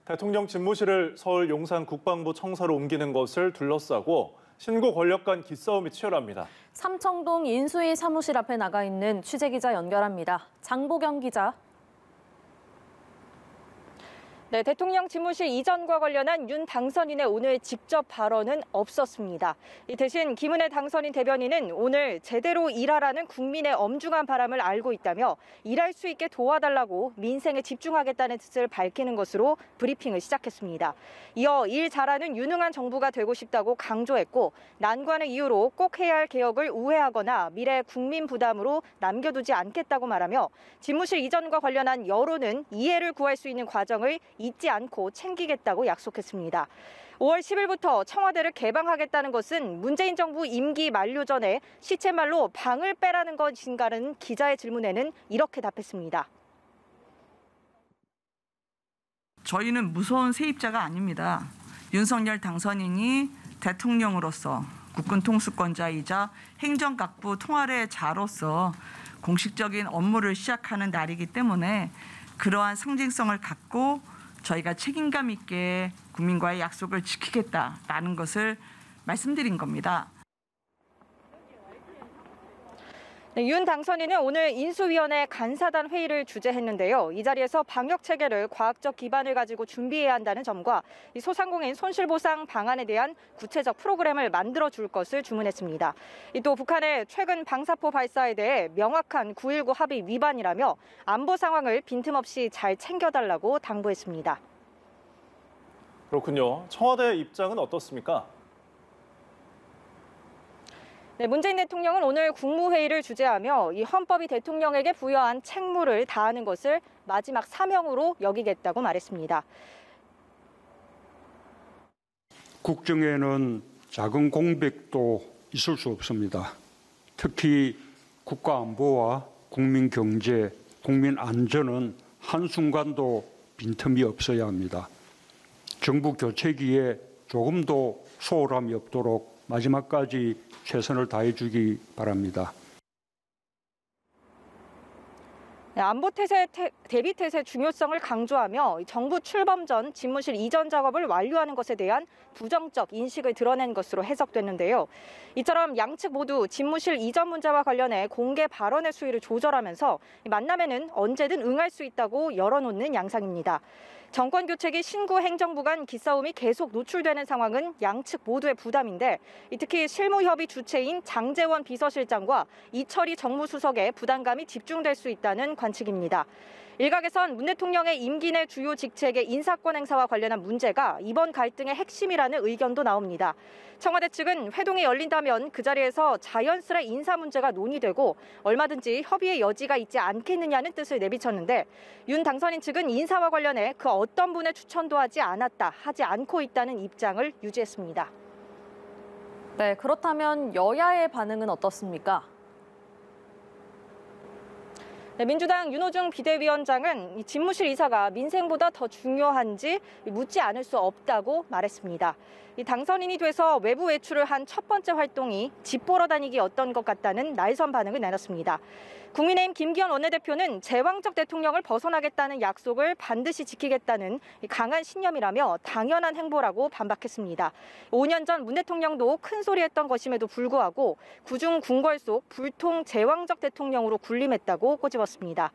대통령 집무실을 서울 용산 국방부 청사로 옮기는 것을 둘러싸고 신고 권력 간 기싸움이 치열합니다. 삼청동 인수위 사무실 앞에 나가 있는 취재기자 연결합니다. 장보경 기자. 네, 대통령 집무실 이전과 관련한 윤 당선인의 오늘 직접 발언은 없었습니다. 대신 김은혜 당선인 대변인은 오늘 제대로 일하라는 국민의 엄중한 바람을 알고 있다며 일할 수 있게 도와달라고 민생에 집중하겠다는 뜻을 밝히는 것으로 브리핑을 시작했습니다. 이어 일 잘하는 유능한 정부가 되고 싶다고 강조했고 난관의 이유로 꼭 해야 할 개혁을 우회하거나 미래 국민 부담으로 남겨두지 않겠다고 말하며 집무실 이전과 관련한 여론은 이해를 구할 수 있는 과정을 잊지 않고 챙기겠다고 약속했습니다. 5월 10일부터 청와대를 개방하겠다는 것은 문재인 정부 임기 만료 전에 시쳇말로 방을 빼라는 것인가라는 기자의 질문에는 이렇게 답했습니다. 저희는 무서운 세입자가 아닙니다. 윤석열 당선인이 대통령으로서 국군 통수권자이자 행정각부 통할의 자로서 공식적인 업무를 시작하는 날이기 때문에 그러한 상징성을 갖고 저희가 책임감 있게 국민과의 약속을 지키겠다라는 것을 말씀드린 겁니다. 네, 윤 당선인은 오늘 인수위원회 간사단 회의를 주재했는데요. 이 자리에서 방역 체계를 과학적 기반을 가지고 준비해야 한다는 점과 소상공인 손실보상 방안에 대한 구체적 프로그램을 만들어줄 것을 주문했습니다. 또 북한의 최근 방사포 발사에 대해 명확한 9.19 합의 위반이라며 안보 상황을 빈틈없이 잘 챙겨달라고 당부했습니다. 그렇군요. 청와대 입장은 어떻습니까? 네, 문재인 대통령은 오늘 국무회의를 주재하며 이 헌법이 대통령에게 부여한 책무를 다하는 것을 마지막 사명으로 여기겠다고 말했습니다. 국정에는 작은 공백도 있을 수 없습니다. 특히 국가 안보와 국민 경제, 국민 안전은 한순간도 빈틈이 없어야 합니다. 정부 교체기에 조금도 소홀함이 없도록 마지막까지 최선을 다해주기 바랍니다. 네, 안보 태세, 대비 태세 중요성을 강조하며 정부 출범 전 집무실 이전 작업을 완료하는 것에 대한 부정적 인식을 드러낸 것으로 해석됐는데요. 이처럼 양측 모두 집무실 이전 문제와 관련해 공개 발언의 수위를 조절하면서 만남에는 언제든 응할 수 있다고 열어놓는 양상입니다. 정권 교체기 신구 행정부 간 기싸움이 계속 노출되는 상황은 양측 모두의 부담인데 특히 실무협의 주체인 장제원 비서실장과 이철희 정무수석의 부담감이 집중될 수 있다는 관측입니다. 일각에선 문 대통령의 임기 내 주요 직책의 인사권 행사와 관련한 문제가 이번 갈등의 핵심이라는 의견도 나옵니다. 청와대 측은 회동이 열린다면 그 자리에서 자연스레 인사 문제가 논의되고 얼마든지 협의의 여지가 있지 않겠느냐는 뜻을 내비쳤는데 윤 당선인 측은 인사와 관련해 그 어떤 분의 추천도 하지 않고 있다는 입장을 유지했습니다. 네, 그렇다면 여야의 반응은 어떻습니까? 네, 민주당 윤호중 비대위원장은 이 집무실 이사가 민생보다 더 중요한지 묻지 않을 수 없다고 말했습니다. 이 당선인이 돼서 외부 외출을 한 첫 번째 활동이 집 보러 다니기였던 것 같다는 날선 반응을 내놨습니다. 국민의힘 김기현 원내대표는 제왕적 대통령을 벗어나겠다는 약속을 반드시 지키겠다는 강한 신념이라며 당연한 행보라고 반박했습니다. 5년 전 문 대통령도 큰 소리했던 것임에도 불구하고 구중 궁궐 속 불통 제왕적 대통령으로 군림했다고 꼬집었습니다.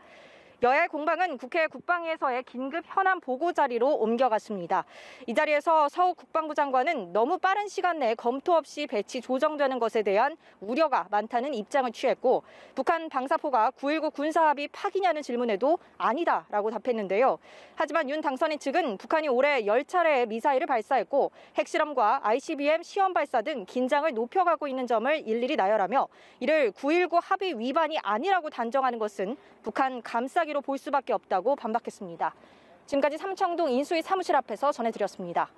여야의 공방은 국회 국방위에서의 긴급 현안 보고 자리로 옮겨갔습니다. 이 자리에서 서욱 국방부 장관은 너무 빠른 시간 내에 검토 없이 배치 조정되는 것에 대한 우려가 많다는 입장을 취했고 북한 방사포가 9.19 군사합의 파기냐는 질문에도 아니다라고 답했는데요. 하지만 윤 당선인 측은 북한이 올해 10차례의 미사일을 발사했고 핵실험과 ICBM 시험 발사 등 긴장을 높여가고 있는 점을 일일이 나열하며 이를 9.19 합의 위반이 아니라고 단정하는 것은 북한 감싸기로 볼 수밖에 없다고 반박했습니다. 지금까지 삼청동 인수위 사무실 앞에서 전해드렸습니다.